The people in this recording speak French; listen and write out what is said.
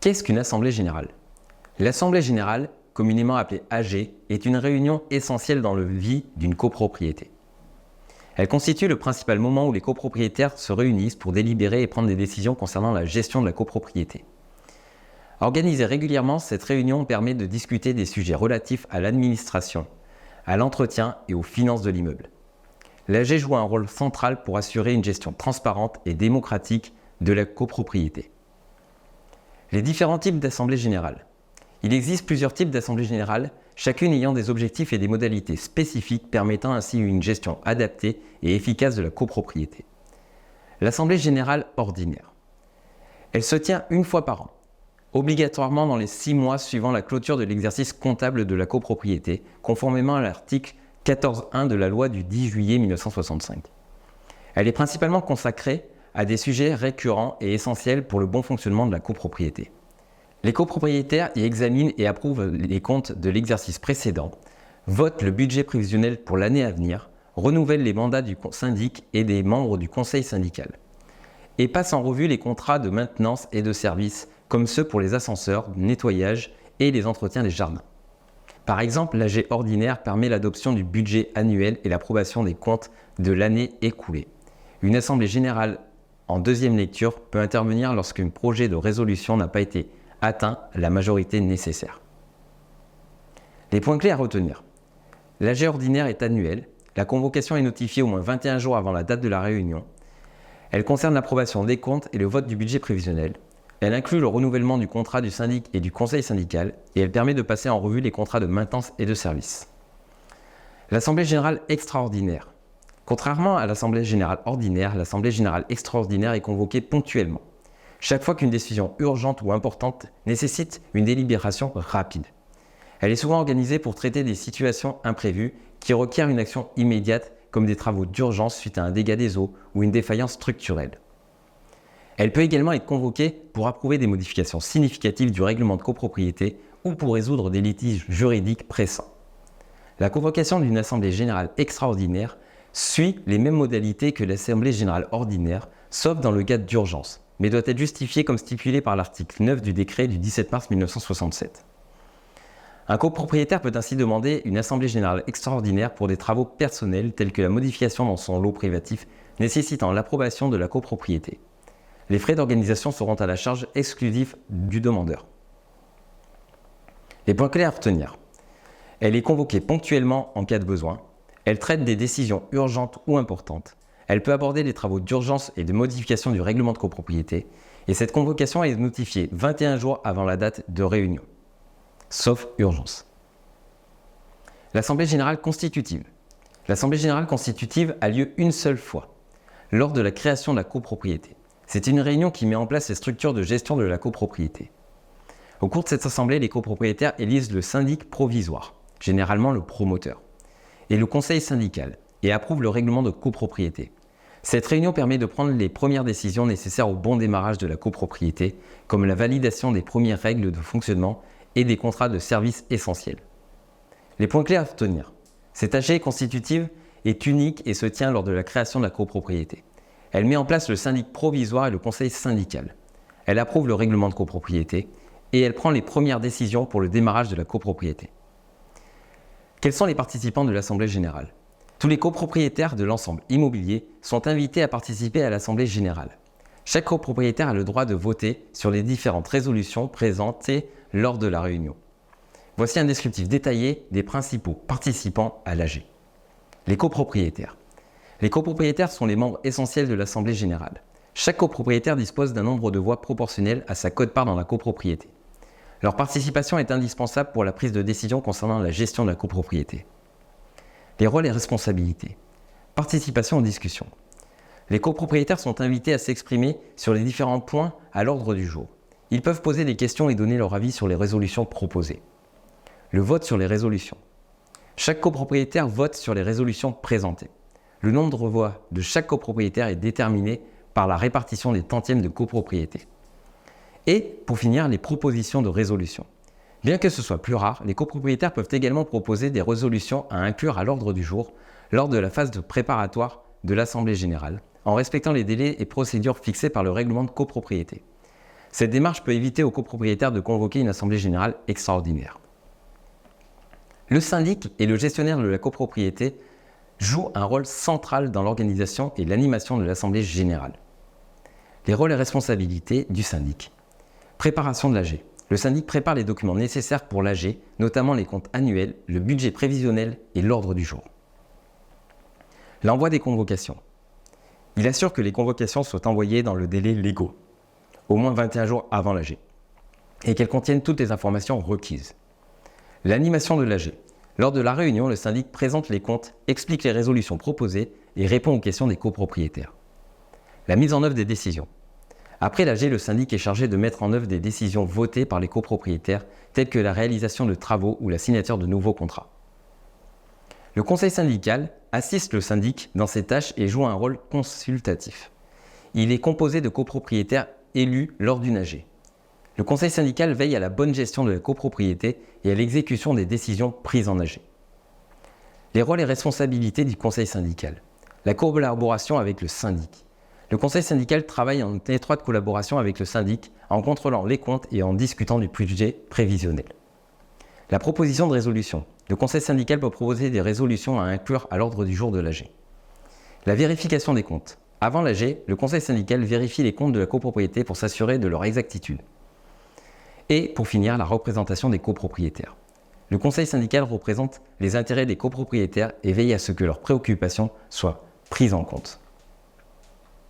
Qu'est-ce qu'une assemblée générale? L'assemblée générale, communément appelée AG, est une réunion essentielle dans la vie d'une copropriété. Elle constitue le principal moment où les copropriétaires se réunissent pour délibérer et prendre des décisions concernant la gestion de la copropriété. Organisée régulièrement, cette réunion permet de discuter des sujets relatifs à l'administration, à l'entretien et aux finances de l'immeuble. L'AG joue un rôle central pour assurer une gestion transparente et démocratique de la copropriété. Les différents types d'assemblées générales. Il existe plusieurs types d'assemblées générales, chacune ayant des objectifs et des modalités spécifiques permettant ainsi une gestion adaptée et efficace de la copropriété. L'assemblée générale ordinaire. Elle se tient une fois par an, obligatoirement dans les 6 mois suivant la clôture de l'exercice comptable de la copropriété, conformément à l'article 14.1 de la loi du 10 juillet 1965. Elle est principalement consacrée à des sujets récurrents et essentiels pour le bon fonctionnement de la copropriété. Les copropriétaires y examinent et approuvent les comptes de l'exercice précédent, votent le budget prévisionnel pour l'année à venir, renouvellent les mandats du syndic et des membres du conseil syndical, et passent en revue les contrats de maintenance et de services, comme ceux pour les ascenseurs, nettoyage et les entretiens des jardins. Par exemple, l'AG ordinaire permet l'adoption du budget annuel et l'approbation des comptes de l'année écoulée. Une assemblée générale en deuxième lecture peut intervenir lorsqu'un projet de résolution n'a pas été atteint la majorité nécessaire. Les points clés à retenir. L'AG ordinaire est annuelle. La convocation est notifiée au moins 21 jours avant la date de la réunion. Elle concerne l'approbation des comptes et le vote du budget prévisionnel. Elle inclut le renouvellement du contrat du syndic et du conseil syndical et elle permet de passer en revue les contrats de maintenance et de service. L'Assemblée générale extraordinaire. Contrairement à l'Assemblée générale ordinaire, l'Assemblée générale extraordinaire est convoquée ponctuellement, chaque fois qu'une décision urgente ou importante nécessite une délibération rapide. Elle est souvent organisée pour traiter des situations imprévues qui requièrent une action immédiate, comme des travaux d'urgence suite à un dégât des eaux ou une défaillance structurelle. Elle peut également être convoquée pour approuver des modifications significatives du règlement de copropriété ou pour résoudre des litiges juridiques pressants. La convocation d'une assemblée générale extraordinaire suit les mêmes modalités que l'assemblée générale ordinaire, sauf dans le cas d'urgence, mais doit être justifiée comme stipulé par l'article 9 du décret du 17 mars 1967. Un copropriétaire peut ainsi demander une assemblée générale extraordinaire pour des travaux personnels tels que la modification dans son lot privatif nécessitant l'approbation de la copropriété. Les frais d'organisation seront à la charge exclusive du demandeur. Les points clés à retenir. Elle est convoquée ponctuellement en cas de besoin. Elle traite des décisions urgentes ou importantes. Elle peut aborder les travaux d'urgence et de modification du règlement de copropriété. Et cette convocation est notifiée 21 jours avant la date de réunion, sauf urgence. L'Assemblée générale constitutive. L'Assemblée générale constitutive a lieu une seule fois, lors de la création de la copropriété. C'est une réunion qui met en place les structures de gestion de la copropriété. Au cours de cette assemblée, les copropriétaires élisent le syndic provisoire, généralement le promoteur, et le conseil syndical, et approuvent le règlement de copropriété. Cette réunion permet de prendre les premières décisions nécessaires au bon démarrage de la copropriété, comme la validation des premières règles de fonctionnement et des contrats de services essentiels. Les points clés à retenir. Cette AG constitutive est unique et se tient lors de la création de la copropriété. Elle met en place le syndic provisoire et le conseil syndical. Elle approuve le règlement de copropriété et elle prend les premières décisions pour le démarrage de la copropriété. Quels sont les participants de l'Assemblée générale? Tous les copropriétaires de l'ensemble immobilier sont invités à participer à l'Assemblée générale. Chaque copropriétaire a le droit de voter sur les différentes résolutions présentées lors de la réunion. Voici un descriptif détaillé des principaux participants à l'AG. Les copropriétaires. Les copropriétaires sont les membres essentiels de l'Assemblée générale. Chaque copropriétaire dispose d'un nombre de voix proportionnel à sa quote-part dans la copropriété. Leur participation est indispensable pour la prise de décision concernant la gestion de la copropriété. Les rôles et responsabilités. Participation aux discussions. Les copropriétaires sont invités à s'exprimer sur les différents points à l'ordre du jour. Ils peuvent poser des questions et donner leur avis sur les résolutions proposées. Le vote sur les résolutions. Chaque copropriétaire vote sur les résolutions présentées. Le nombre de voix de chaque copropriétaire est déterminé par la répartition des tantièmes de copropriété. Et, pour finir, les propositions de résolution. Bien que ce soit plus rare, les copropriétaires peuvent également proposer des résolutions à inclure à l'ordre du jour lors de la phase de préparatoire de l'Assemblée générale, en respectant les délais et procédures fixés par le règlement de copropriété. Cette démarche peut éviter aux copropriétaires de convoquer une assemblée générale extraordinaire. Le syndic et le gestionnaire de la copropriété jouent un rôle central dans l'organisation et l'animation de l'assemblée générale. Les rôles et responsabilités du syndic. Préparation de l'AG. Le syndic prépare les documents nécessaires pour l'AG, notamment les comptes annuels, le budget prévisionnel et l'ordre du jour. L'envoi des convocations. Il assure que les convocations soient envoyées dans le délai légal, au moins 21 jours avant l'AG, et qu'elles contiennent toutes les informations requises. L'animation de l'AG. Lors de la réunion, le syndic présente les comptes, explique les résolutions proposées et répond aux questions des copropriétaires. La mise en œuvre des décisions. Après l'AG, le syndic est chargé de mettre en œuvre des décisions votées par les copropriétaires, telles que la réalisation de travaux ou la signature de nouveaux contrats. Le conseil syndical assiste le syndic dans ses tâches et joue un rôle consultatif. Il est composé de copropriétaires élus lors d'une AG. Le conseil syndical veille à la bonne gestion de la copropriété et à l'exécution des décisions prises en AG. Les rôles et responsabilités du conseil syndical. La collaboration avec le syndic. Le conseil syndical travaille en étroite collaboration avec le syndic en contrôlant les comptes et en discutant du budget prévisionnel. La proposition de résolution. Le conseil syndical peut proposer des résolutions à inclure à l'ordre du jour de l'AG. La vérification des comptes. Avant l'AG, le conseil syndical vérifie les comptes de la copropriété pour s'assurer de leur exactitude. Et pour finir, la représentation des copropriétaires. Le conseil syndical représente les intérêts des copropriétaires et veille à ce que leurs préoccupations soient prises en compte.